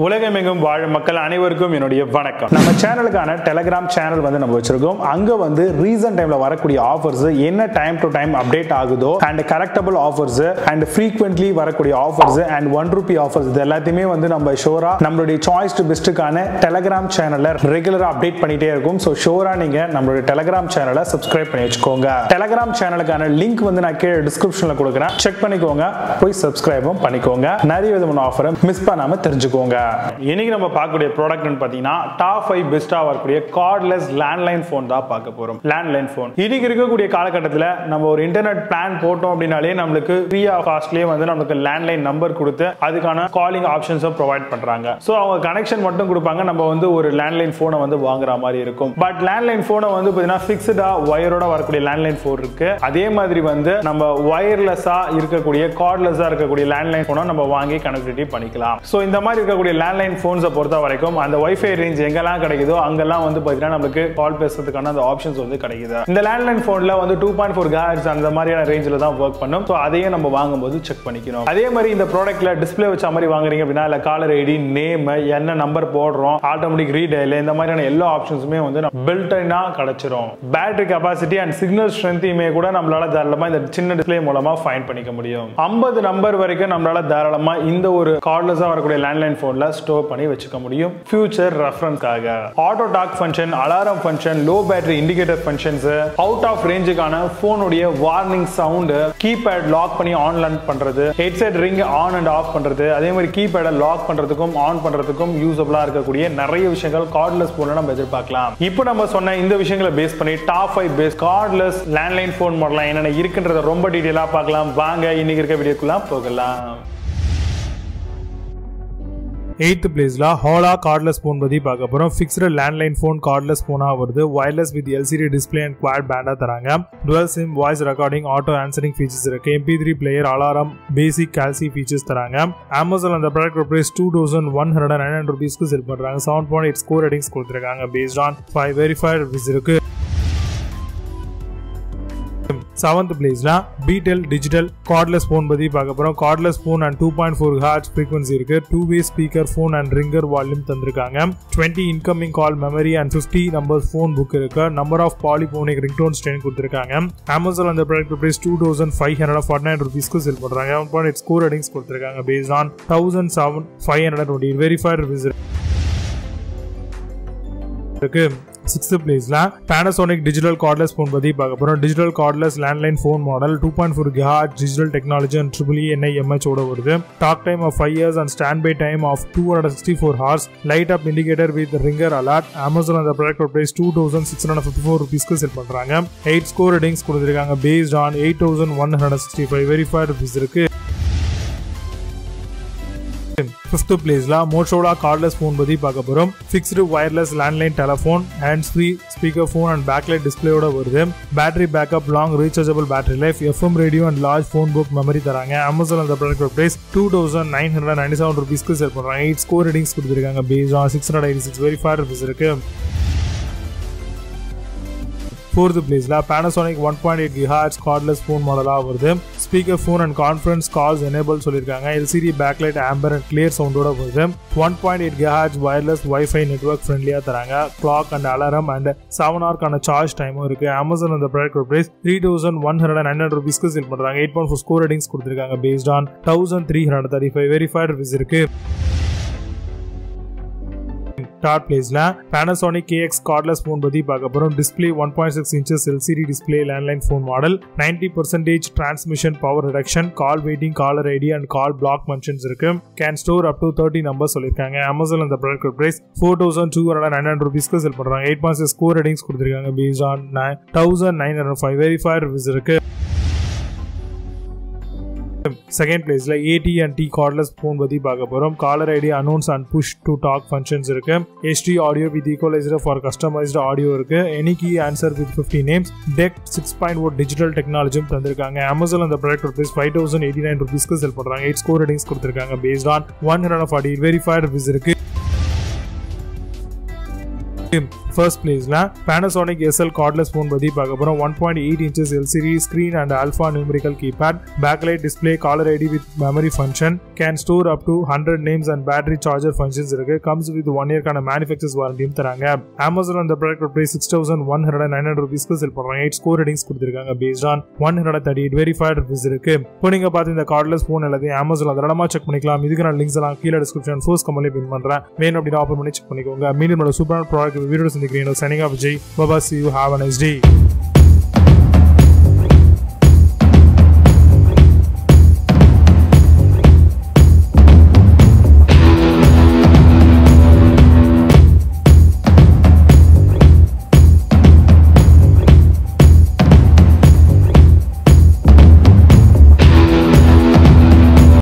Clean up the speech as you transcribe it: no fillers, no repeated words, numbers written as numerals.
உலகமெங்கும் வாழும் மக்கள் அனைவருக்கும் என்னுடைய வணக்கம். நம்ம சேனலுக்கான டெலிகிராம் சேனல் வந்து நம்ம வச்சிருக்கோம். அங்க வந்து ரீசன்ட் டைம்ல வரக்கூடிய ஆஃபர்ஸ் என்ன டைம் டு டைம் அப்டேட் ஆகுதோ and correctable offers and frequently வரக்கூடிய ஆஃபர்ஸ் அண்ட் ₹1 ஆஃபர்ஸ் இது எல்லாத்தையுமே வந்து நம்ம ஷோரா நம்மளுடைய சாய்ஸ் டு பெஸ்ட்டுக்கான டெலிகிராம் சேனல்ல ரெகுலரா அப்டேட் பண்ணிட்டே இருக்கும். ஸோ ஷோரா நீங்க நம்மளுடைய டெலிகிராம் சேனலை சப்ஸ்கிரைப் பண்ணி வச்சுக்கோங்க. டெலிகிராம் சேனலுக்கான லிங்க் வந்து நான் கீழே டிஸ்கிரிப்ஷன்ல கொடுக்குறேன், செக் பண்ணிக்கோங்க, போய் சப்ஸ்கிரைபும் பண்ணிக்கோங்க. நிறைய விதமான ஆஃபரை மிஸ் பண்ணாம தெரிஞ்சுக்கோங்க. இன்னைக்கு நம்ம பார்க்கக்கூடிய ப்ராடக்ட்னு பார்த்தீங்கன்னா டாப் 5 பெஸ்டா வரக்கூடிய கார்ட்லெஸ் லேண்ட்லைன் ஃபோன் தான் பார்க்க போறோம். லேண்ட்லைன் ஃபோன் இன்னைக்கு இருக்கக்கூடிய காலகட்டத்தில் நம்ம ஒரு இன்டர்நெட் பிளான் போட்டோம் அப்படின்னாலே நம்மளுக்கு ஃப்ரீ ஆஃப் காஸ்ட்லயே வந்து நமக்கு லேண்ட்லைன் நம்பர் கொடுத்து அதுக்கான காலிங் ஆப்ஷன்ஸை ப்ரொவைட் பண்றாங்க. ஸோ அவங்க கனெக்ஷன் மட்டும் கொடுப்பாங்க, நம்ம வந்து ஒரு லேண்ட்லைன் ஃபோனை வந்து வாங்குற மாதிரி இருக்கும். பட் லேண்ட்லைன் ஃபோனை வந்து பார்த்தீங்கன்னா ஃபிக்ஸ்டா ஒயரோட வரக்கூடிய லேண்ட்லைன் ஃபோன் இருக்கு. அதே மாதிரி வந்து நம்ம ஒயர்லெஸ்ஸா இருக்கக்கூடிய கார்ட்லெஸ்ஸா இருக்கக்கூடிய லேண்ட்லைன் ஃபோனை நம்ம வாங்கி கனெக்டிவிட்டி பண்ணிக்கலாம். ஸோ இந்த மாதிரி இருக்கக்கூடிய லேண்ட்லைன் ஃபோன்ஸை பொறுத்த வரைக்கும் அந்த வைஃபை ரேஞ்ச் எங்கெல்லாம் கிடைக்குதோ அங்கெல்லாம் வந்து பார்த்தீங்கன்னா நமக்கு கால் பேசுறதுக்கான அந்த ஆப்ஷன்ஸ் வந்து கிடைக்குது. இந்த லேண்ட்லைன் ஃபோன்ல வந்து 2.4 GHz அந்த மாதிரியான ரேஞ்சில் தான் ஒர்க் பண்ணும். ஸோ அதையே நம்ம வாங்கும்போது செக் பண்ணிக்கணும். அதே மாதிரி இந்த ப்ராடக்ட்ல டிஸ்பிளே வச்ச மாதிரி வாங்குறீங்க அப்படின்னா இல்லை காலர் ஐடி, நேம், என்ன நம்பர் போடுறோம், ஆட்டோமேட்டிக் ரீடைல், இந்த மாதிரியான எல்லா ஆப்ஷன்ஸுமே வந்து பில்ட்-இன்னா கிடைச்சிரும். பேட்டரி கெபாசிட்டி அண்ட் சிக்னல் ஸ்ட்ரென்த்தையுமே கூட நம்மளால தாராளமா இந்த சின்ன டிஸ்பிளே மூலமா ஃபைண்ட் பண்ணிக்க முடியும். 50 நம்பர் வரைக்கும் நம்மளால தாராளமா இந்த ஒரு கார்ட்லெஸ்ஸா வரக்கூடிய லேண்ட்லைன் ஃபோன்ல ஸ்டோர் பண்ணி வச்சுக்க முடியும். ஃபியூச்சர் ரெஃபரன்ஸ்க்காக auto talk function, alarm function, low battery indicator functions, out of ரேஞ்சுக்கான போனுடைய வார்னிங் சவுண்ட், கீபேட் லாக் பண்ணி ஆன் பண்றது, headset ring on and off பண்றது, அதே மாதிரி கீபேடை லாக் பண்றதுக்கும் ஆன் பண்றதுக்கும் யூஸபிளா இருக்கக்கூடிய நிறைய விஷயங்கள் கார்ட்லெஸ் போன்ல நம்ம எதிர்பார்க்கலாம். இப்போ நம்ம சொன்ன இந்த விஷயங்களை பேஸ் பண்ணி top 5 best cordless landline phone model என்னென்ன இருக்குன்றத ரொம்ப டீடைலா பார்க்கலாம். வாங்க இன்னைக்கு இருக்க வீடியோக்குள்ள போகலாம். 8th பிளேஸ்ல ஹாலா கார்ட்லெஸ் போன் பத்தி பார்க்க போறோம். ஃபிக்ஸ்டு லேண்ட்லைன் போன் கார்ட்லெஸ் போனா வருது. Wireless with LCD display and quad பேண்டா தராங்க. Dual SIM, voice recording, auto answering features இருக்கு. MP3 பிளேயர், அலாரம், பேசிக் கால்சி ஃபீச்சர்ஸ் தராங்க. Amazon அந்த ப்ராடக்ட் பிரைஸ் ₹2,199 செல் பண்றாங்க. 7.8 ஸ்கோர் ரேட்டிங்ஸ் கொடுத்திருக்காங்க. பேஸ்ட் ஆன் 5 வெரிஃபைட் ரிவ்யூஸ் இருக்கு. 7th பிளேஸ்ல பீட்டல் டிஜிட்டல் கார்ட்லெஸ் போன் பத்தி பார்க்க போறோம். Cordless phone and 2.4 GHz frequency இருக்கு. 2-way speaker phone and ringer volume தந்திருக்காங்க. 20 incoming call memory and 50 number phone book இருக்கு. நம்பர் ஆஃப் பாலிபோனிக் ரிங்டோன் ஸ்ட்ரெயின் கொடுத்திருக்காங்க. Amazon அந்த ப்ராடக்ட் பிரைஸ் ₹2,549 செல் பண்றாங்க. 1.8 ஸ்கோர் ரேட்டிங்ஸ் கொடுத்திருக்காங்க. பேஸ்ட் ஆன் 1,520 வெரிஃபைட் ரிவ்யூஸ் இருக்கு. 6th பிளேஸ்ல Panasonic digital cordless phone பத்தி பார்க்க போறோம். Digital cordless landline phone model 2.4 GHz digital technology and EEE ஓட வருது. Talk time of 5 years and standby time of 264 hours. Light up indicator with ringer alert. Amazon அந்த product price ₹2,654 sell பண்றாங்க. 8 score ratings கொடுத்திருக்காங்க. Based on 8,165 verified reviews இருக்கு. 5th பிளேஸ்ல Motorola cordless phone பத்தி பார்க்க போறோம். Fixed wireless landline telephone, hands free speaker phone and backlight டிஸ்பிளேயோட வருது. Battery backup, long rechargeable battery life, FM radio and large phone book memory தராங்க. Amazon அந்த product price ₹2,997 செல் பண்றாங்க. 8 score ratings கொடுத்திருக்காங்க. Based on 686 verified reviews இருக்கு. 4th பிளேஸ்ல Panasonic 1.8 GHz cordless phone மாடலா வருது. Speaker phone and conference calls enable சொல்லிருக்காங்க. LCD backlight, amber and clear சவுண்டோட வருது. 1.8 GHz வயர்லெஸ் வைஃபை நெட்வொர்க் ஃப்ரெண்ட்லியா தராங்க. Clock and alarm and 7 hour charge டைமும் இருக்கு. Amazon அந்த ப்ராடக்ட் பிரைஸ் ₹3,199 செல் பண்றாங்க. 8.4 ஸ்கோர் ரேட்டிங்ஸ் கொடுத்திருக்காங்க. பேஸ்ட் ஆன் 1,335 வெரிஃபைட் ரிவ்யூஸ் இருக்கு. 3rd பிளேஸ்ல Panasonic KX கார்ட்லெஸ் போன் பத்தி பார்க்க போறோம். Display 1.6 inches LCD display landline phone model. 90% transmission power reduction, call waiting, caller ID and call block functions இருக்கு. Can store up to 30 numbers சொல்லிருக்காங்க. Amazon அந்த product price ₹4,299 sell பண்றாங்க. 8.6 score ratings கொடுத்திருக்காங்க. Based on 1,905 verified reviews இருக்கு. 2nd பிளேஸ்ல AT&T cordless phone பத்தி பார்க்க போறோம். Caller ID, announce and push to talk functions இருக்கு. HD audio with equaliser for customised audio இருக்கு. Any key answer with 50 names. டெக் 6.1 டிஜிட்டல் டெக்னாலஜியும் தந்திருக்காங்க. Amazon அந்த ப்ராடக்ட் பிரைஸ் ₹5,089 செல் பண்றாங்க. 8 ஸ்கோர் ரேட்டிங்ஸ் கொடுத்திருக்காங்க. பேஸ்ட் ஆன் 140 வெரிஃபைட் ரிவ்யூஸ் இருக்கு. First பிளேஸ்ல Panasonic SL cordless phone பத்தி பார்க்க போறோம். 1.8 inches LCD screen and alpha numerical keypad, backlight display, caller ID with memory function, can store up to 100 names and battery charger functions இருக்கு. comes with 1 year கான manufacturer's warranty தராங்க. Amazon அந்த product price 6109 rupeesக்கு செல் பண்றாங்க. 8 score ratings கொடுத்திருக்காங்க based on 138 verified reviews இருக்கு. இப்போ நீங்க பார்த்து இந்த cordless phone எல்லாத்தையும் Amazon தாராளமா செக் பண்ணிக்கலாம். இதுக்கான லிங்க்ஸ் எல்லாம் கீழ டிஸ்கிரிப்ஷன் ஃபர்ஸ்ட் கமெண்ட்ல பின் பண்றேன். வேணும் அப்படினா ஓபன் பண்ணி செக் பண்ணிக்கோங்க. மீண்டும் ஒரு சூப்பரான ப்ராடக்ட் வீடியோ சந்திக்கிறேன். Signing off Vijay. Bye bye, see you, have a nice day.